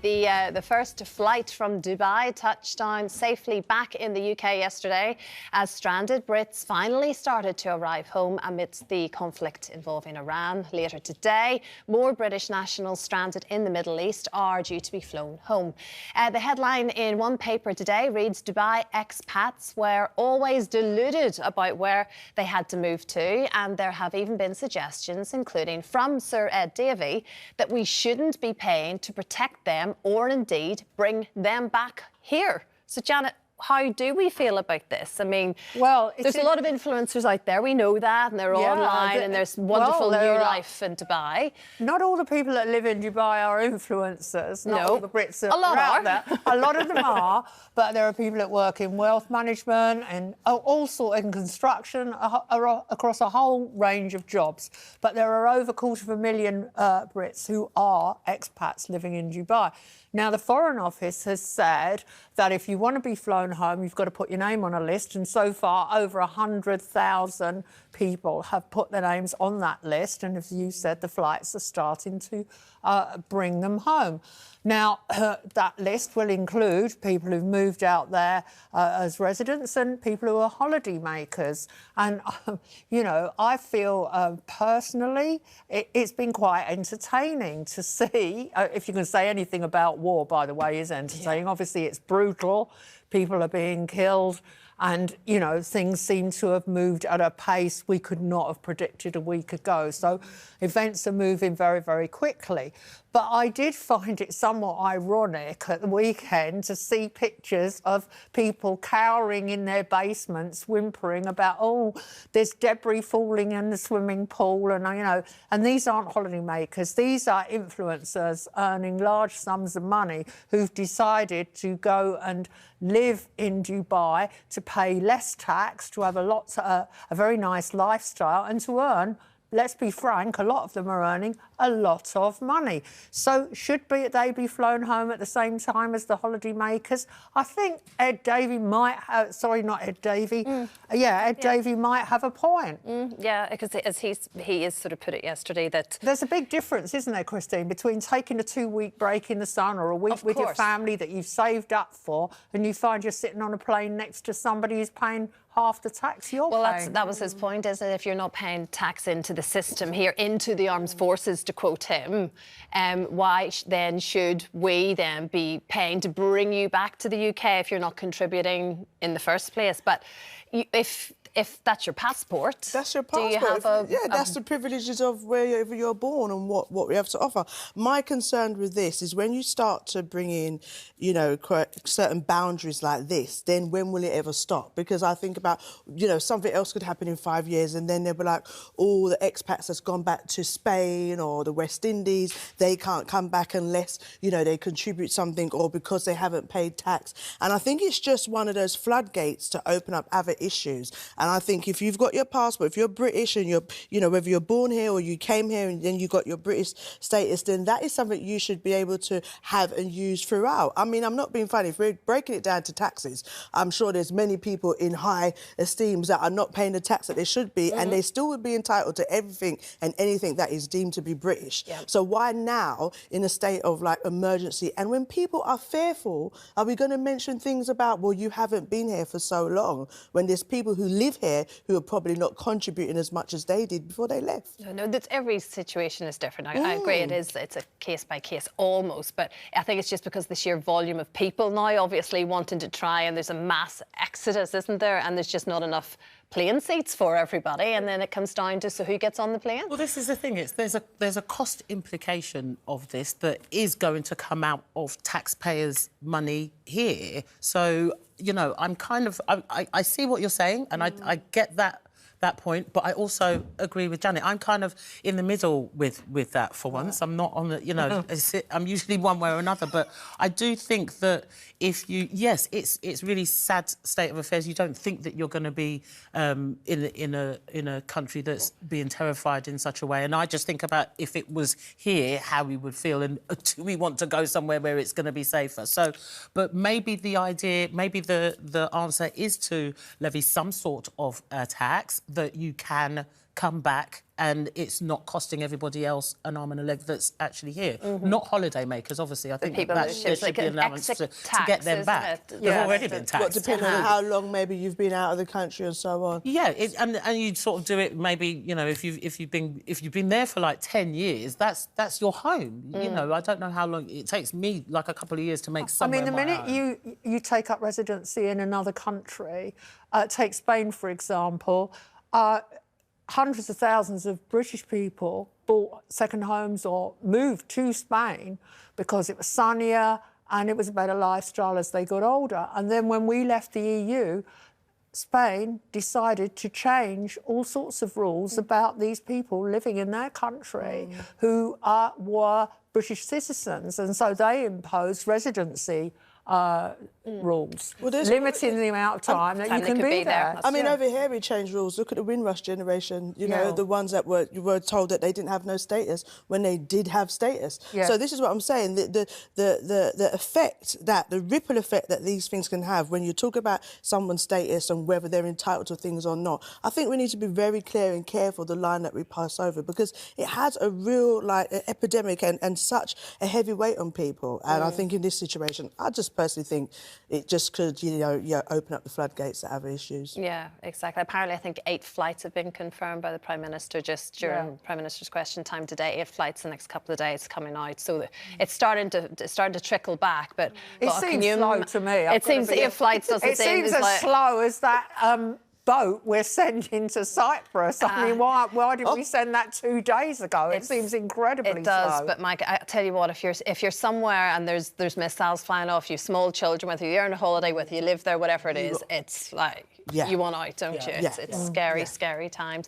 The first flight from Dubai touched down safely back in the UK yesterday as stranded Brits finally started to arrive home amidst the conflict involving Iran. Later today, more British nationals stranded in the Middle East are due to be flown home. The headline in one paper today reads, "Dubai expats were always deluded about where they had to move to," and there have even been suggestions, including from Sir Ed Davey, that we shouldn't be paying to protect them or indeed bring them back here. So, Janet, how do we feel about this? I mean, well, there's a lot of influencers out there, we know that, and they're online, and there's wonderful new life in Dubai. Not all the people that live in Dubai are influencers. Not all the Brits are out there. A lot of them are, but there are people that work in wealth management and all sorts in construction, across a whole range of jobs. But there are over 250,000 Brits who are expats living in Dubai. Now, the Foreign Office has said that if you want to be flown home, you've got to put your name on a list. And so far, over 100,000 people have put their names on that list. And as you said, the flights are starting to bring them home. Now, that list will include people who've moved out there as residents and people who are holidaymakers. And, you know, I feel personally it's been quite entertaining to see, if you can say anything about war, by the way, is entertaining. Yeah. Obviously, it's brutal. People are being killed. And, you know, things seem to have moved at a pace we could not have predicted a week ago. So events are moving very, very quickly. But I did find it somewhat ironic at the weekend to see pictures of people cowering in their basements, whimpering about, oh, there's debris falling in the swimming pool. And, you know, and these aren't holidaymakers. These are influencers earning large sums of money who've decided to go and live in Dubai to pay less tax, to have a very nice lifestyle and to earn, let's be frank, a lot of them are earning a lot of money. So should they be flown home at the same time as the holidaymakers? I think Ed Davey might have... Sorry, not Ed Davey. Ed Davey might have a point. Yeah, because as he has sort of put it yesterday that... There's a big difference, isn't there, Christine, between taking a 2-week break in the sun or a week with your family that you've saved up for and you find you're sitting on a plane next to somebody who's paying half the tax you're paying. That was his point, isn't it? If you're not paying tax into the system here, into the armed forces, to quote him, why then should we then be paying to bring you back to the UK if you're not contributing in the first place? But if that's your passport, that's your passport. Do you have that's the privileges of wherever you're born and what we have to offer. My concern with this is when you start to bring in, you know, certain boundaries like this, then when will it ever stop? Because I think about, you know, something else could happen in 5 years and then they'll be like, oh, the expats that's gone back to Spain or the West Indies, they can't come back unless, you know, they contribute something or because they haven't paid tax. And I think it's just one of those floodgates to open up other issues. And I think if you've got your passport, if you're British and you're, you know, whether you're born here or you came here and then you got your British status, then that is something you should be able to have and use throughout. I mean, I'm not being funny. If we're breaking it down to taxes, I'm sure there's many people in high esteems that are not paying the tax that they should be, and they still would be entitled to everything and anything that is deemed to be British. Yeah. So why now, in a state of, like, emergency, and when people are fearful, are we going to mention things about, well, you haven't been here for so long, when there's people who live here who are probably not contributing as much as they did before they left? No, every situation is different. I agree, it's a case by case almost, but I think it's just because the sheer volume of people now obviously wanting to try, and there's a mass exodus, isn't there? And there's just not enough plane seats for everybody, and then it comes down to, so who gets on the plane? Well, this is the thing, there's a cost implication of this that is going to come out of taxpayers' money here. So, you know, I see what you're saying, and I get that point, but I also agree with Janet. I'm kind of in the middle with that for once. I'm not on the, you know, I'm usually one way or another, but I do think that if you, yes, it's really sad state of affairs. You don't think that you're going to be in a country that's being terrified in such a way. And I just think about if it was here, how we would feel, and do we want to go somewhere where it's going to be safer? So, but maybe the idea, maybe the answer is to levy some sort of tax that you can come back and it's not costing everybody else an arm and a leg that's actually here. Not holidaymakers, obviously. I think there should be an allowance to get them back. They've already been taxed. Depending on how long maybe you've been out of the country and so on. Yeah, and you sort of do it maybe, you know, if you've been there for like 10 years, that's your home. You know, I don't know how long it takes me, like a couple of years to make somewhere. I mean, the minute you take up residency in another country, take Spain for example. Hundreds of thousands of British people bought second homes or moved to Spain because it was sunnier and it was a better lifestyle as they got older. And then when we left the EU, Spain decided to change all sorts of rules about these people living in their country who were British citizens. And so they imposed residency rules, limiting the amount of time that you can be there. I mean, over here we changed rules. Look at the Windrush generation, you know, the ones that were told that they didn't have no status when they did have status. So this is what I'm saying, the effect, the ripple effect that these things can have when you talk about someone's status and whether they're entitled to things or not. I think we need to be very clear and careful the line that we pass over, because it has a real, like, epidemic and such a heavy weight on people. And I think in this situation, I just personally think it just could, you know, open up the floodgates to other issues. Yeah, exactly. Apparently, I think 8 flights have been confirmed by the Prime Minister just during Prime Minister's question time today. 8 flights the next couple of days coming out. So it's starting to trickle back. But it seems slow to me. It seems 8 flights doesn't seem as like... slow as that boat we're sending to Cyprus. I mean, why did we send that 2 days ago? It seems incredibly slow. It does, but Mike, I tell you what, if you're somewhere and there's missiles flying off, you small children, whether you're on a holiday, whether you live there, whatever it is, it's like you want out, don't you? It's scary, scary times.